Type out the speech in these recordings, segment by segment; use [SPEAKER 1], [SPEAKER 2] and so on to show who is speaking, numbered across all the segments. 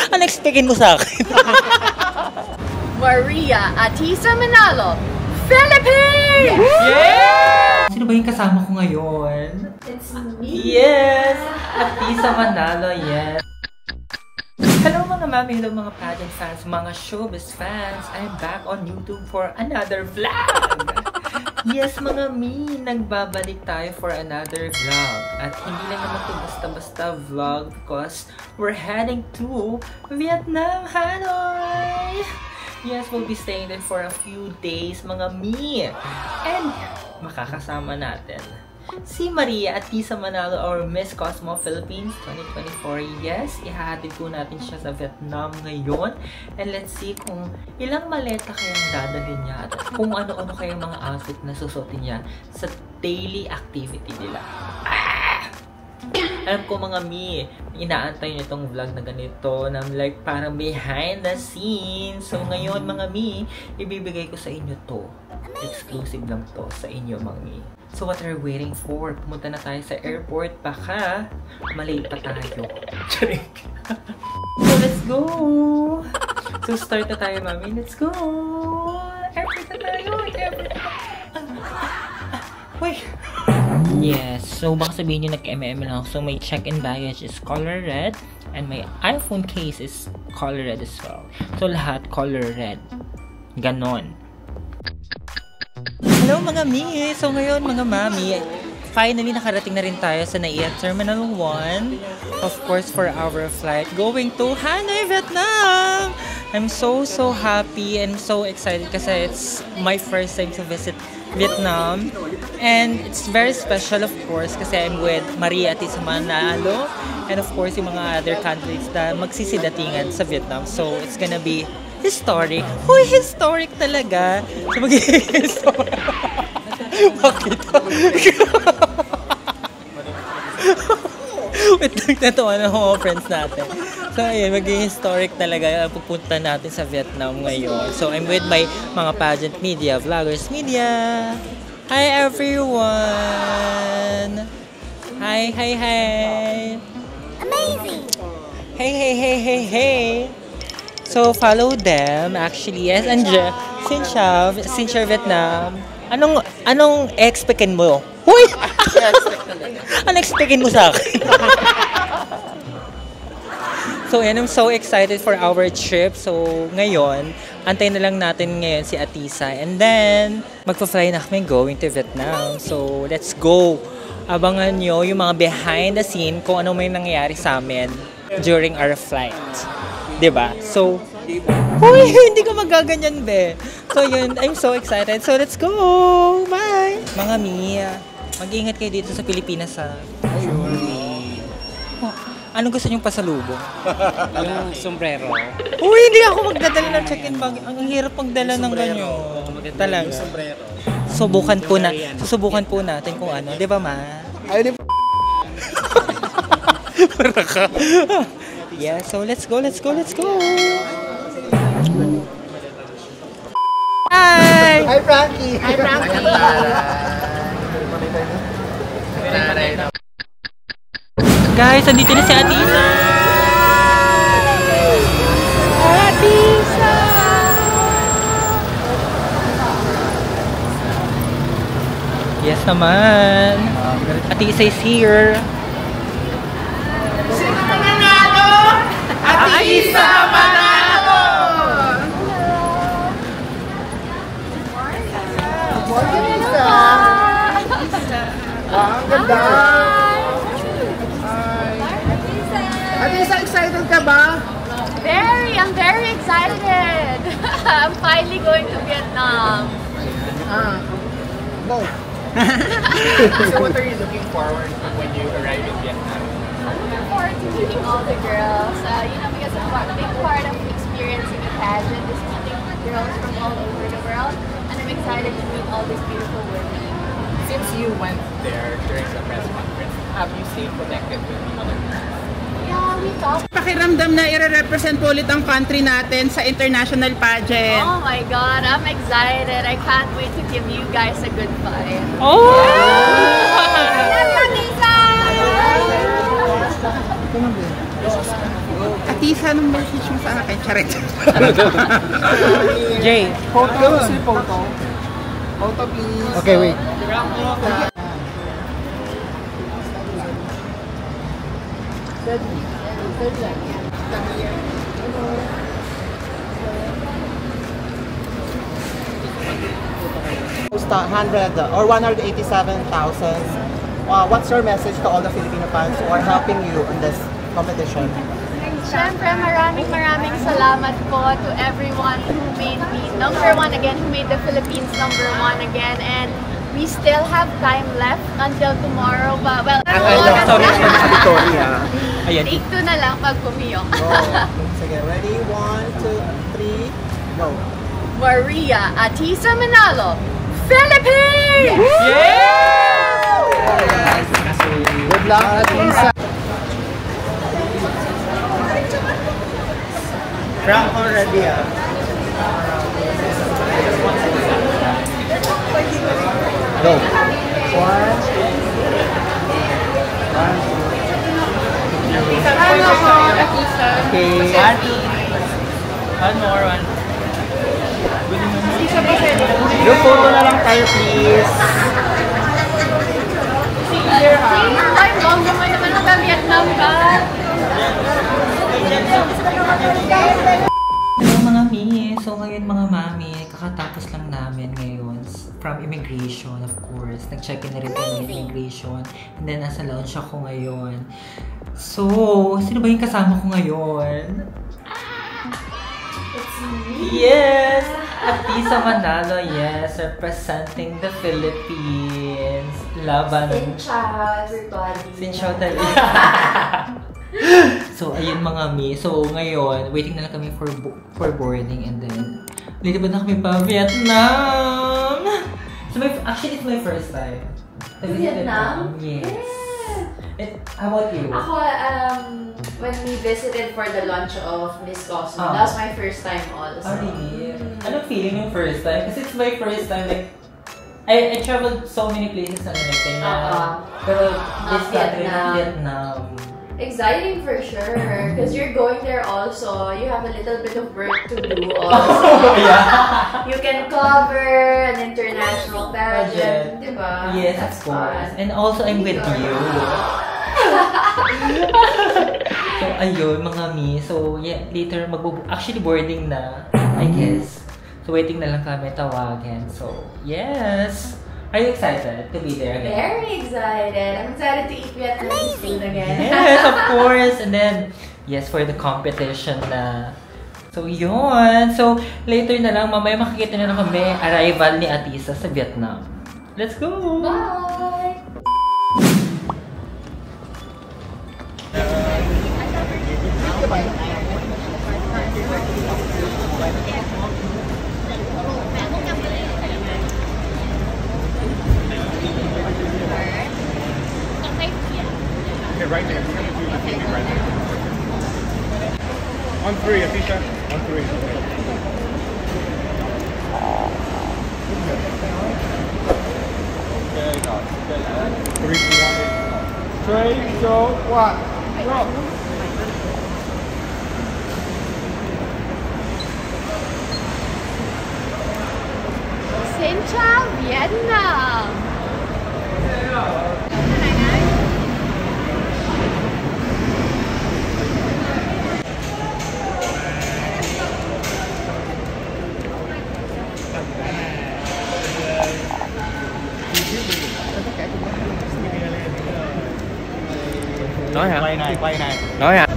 [SPEAKER 1] Ano expectin mo sa akin?
[SPEAKER 2] Maria Atisa Manalo, Philippines!
[SPEAKER 1] Yeah! Sino ba yung kasama ko ngayon?
[SPEAKER 2] It's me.
[SPEAKER 1] Yes! Atisa Manalo, yes! Hello mga mami, hello mga pageant fans, mga showbiz fans. I'm back on YouTube for another vlog! Yes mga mi, nagbabalik tayo for another vlog. At hindi lang naman ito basta-basta vlog because we're heading to Vietnam, Hanoi! Yes, we'll be staying there for a few days mga mi. And makakasama natin si Maria Atisa Manalo or Miss Cosmo Philippines 2024. Yes, ihahatid po natin siya sa Vietnam ngayon. And let's see kung ilang maleta kayang dadalhin niya at kung ano-ano kayang mga outfit na susuotin niya sa daily activity nila. Alam ko mga mi, inaantay niyo itong vlog na ganito na like parang behind the scenes. So ngayon mga mi, ibibigay ko sa inyo to. Exclusive lang to sa inyo mga mi. So what are we waiting for? Pumunta na tayo sa airport. Baka malate pa tayo. So let's go! So start na tayo mami. Let's go! Airport na tayo! Airport na tayo! Wait! Yes, so baka sabihin nyo nag-MM lang. So my check-in baggage is color red and my iPhone case is color red as well. So lahat color red. Ganon. Hello mga mi! So ngayon mga mami, finally nakarating na rin tayo sa NAIA Terminal 1. Of course for our flight going to Hanoi, Vietnam! I'm so happy and so excited kasi it's my first time to visit Vietnam. And it's very special of course kasi I'm with Maria Atisa Manalo and of course yung mga other countries na magsisidatingan sa Vietnam. So it's gonna be historic. Uy, historic talaga. So magiging historic. Bakit? Wait, nagtatawa na mga friends natin. So ayun, magiging historic talaga ang pupunta natin sa Vietnam ngayon. So I'm with my mga pageant media, vloggers media. Hi everyone! Hi!
[SPEAKER 2] Amazing!
[SPEAKER 1] Hey! So follow them actually. Yes, and Sincha Vietnam. Anong expectin mo? Huy! Ano expectin mo sa akin? So and I'm so excited for our trip. So ngayon, antayin na lang natin ngayon si Atisa. And then, magpa-fly na kami going to Vietnam. So let's go! Abangan nyo yung mga behind the scene kung ano may nangyayari sa amin during our flight. Diba? So, uy, hindi ko magaganyan, be. So yun, I'm so excited. So let's go! Bye! Mga Mia, mag-ingat kayo dito sa Pilipinas, ha? Ayun. Oh, anong gusto niyong pasalubong?
[SPEAKER 3] Yung sombrero.
[SPEAKER 1] Uy, hindi ako magdadala ng check-in bag. Ang hirap magdala ng ganyan. Talaga. Susubukan po natin kung ano. Di ba, ma?
[SPEAKER 3] Ayun yung
[SPEAKER 1] para ka. Yeah, so let's go. Hi!
[SPEAKER 3] Hi, Frankie!
[SPEAKER 1] Guys, andito na si Atisa! Atisa! Yes naman! Atisa is here!
[SPEAKER 2] Sino mananalo? Atisa Manalo!
[SPEAKER 3] Ang ganda! Atisa, excited ka ba?
[SPEAKER 2] I'm very excited. I'm finally going to Vietnam.
[SPEAKER 3] No.
[SPEAKER 4] So what are you looking forward to when you arrive in Vietnam?
[SPEAKER 2] I'm looking forward to meeting all the girls. Because a big part of experiencing a pageant is meeting girls from all over the world. And I'm excited to meet all these beautiful women.
[SPEAKER 4] Since you went there during the press conference, have you stayed connected with the other people?
[SPEAKER 2] Yeah, we talked.
[SPEAKER 5] Pakiramdam na i-represent po ulit ang country natin sa international pageant.
[SPEAKER 2] Oh my God, I'm excited. I can't wait to give you guys a good fight.
[SPEAKER 1] Oh!
[SPEAKER 5] Atisa! Tisa, anong message mo sa akin? Charet.
[SPEAKER 1] Jay.
[SPEAKER 3] Photo, photo. Photo, please. Okay, wait. Post 100 or 187,000. What's your message to all the Filipino fans who are helping you in this competition?
[SPEAKER 2] Siyempre, maraming salamat po to everyone who made me #1 again, who made the Philippines #1 again, and we still have time left until tomorrow. But, well,
[SPEAKER 3] Victoria.
[SPEAKER 2] take 2 na lang pag pumiyok.
[SPEAKER 3] Sige, ready? 1, 2, 3, go.
[SPEAKER 2] Maria Atisa Manalo, Philippines!
[SPEAKER 3] Good luck, Atisa. Frank already, Go. 1, 1, 2. Okay.
[SPEAKER 1] One more.
[SPEAKER 3] Group photo na lang tayo, please.
[SPEAKER 2] Ay, long naman naman ang Vietnam ka.
[SPEAKER 1] Hello mga mi! So ngayon mga mami, kakatapos lang namin ngayon from immigration, of course. Nag-check-in na rin kami ng immigration. And then nasa lounge ako ngayon. So, sino ba yung kasama ko ngayon?
[SPEAKER 2] It's me.
[SPEAKER 1] Yes! Atisa Manalo, yes, representing the Philippines. Laban.
[SPEAKER 2] Ciao, everybody.
[SPEAKER 1] Sinchow talaga. So, ayun mga mi. So, ngayon, waiting na lang kami for boarding and then, lilipad na kami pa Vietnam! So, actually, it's my first time.
[SPEAKER 6] Vietnam?
[SPEAKER 1] Yes. How about you?
[SPEAKER 6] Ako, when we visited for the launch of Miss Cosmo, that was my first time also.
[SPEAKER 1] Oh, really? Anong feeling yung first time? Kasi it's my first time, like, I traveled so many places na Thailand. Pero this country, Vietnam.
[SPEAKER 6] Exciting for sure, because you're going there also. You have a little bit of work to do also.
[SPEAKER 1] Yeah.
[SPEAKER 6] You can cover an international pageant, diba?
[SPEAKER 1] Yes,
[SPEAKER 6] That's
[SPEAKER 1] of course.
[SPEAKER 6] fun.
[SPEAKER 1] And also, I'm with you. So, ayun, mga mi. So, yeah, later, actually, boarding na, I guess. So, waiting na lang kami tawagan. So, yes. Are you excited to be there again?
[SPEAKER 6] Very excited. I'm excited to eat Vietnamese food again.
[SPEAKER 1] Yes, of course. And then, yes, for the competition na. So, yun. So, later na lang, mamaya makikita na lang kami arrival ni Atisa sa Vietnam. Let's go!
[SPEAKER 6] Bye!
[SPEAKER 7] Okay, right there. We're gonna do the thing right there. On 3, Atisha. On 3. Okay. 3, 2, 1. 3, 2, 1. Go.
[SPEAKER 2] Xin chào Vietnam!
[SPEAKER 1] Nói hả?
[SPEAKER 3] Quay này.
[SPEAKER 1] Nói hả?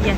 [SPEAKER 5] Yes,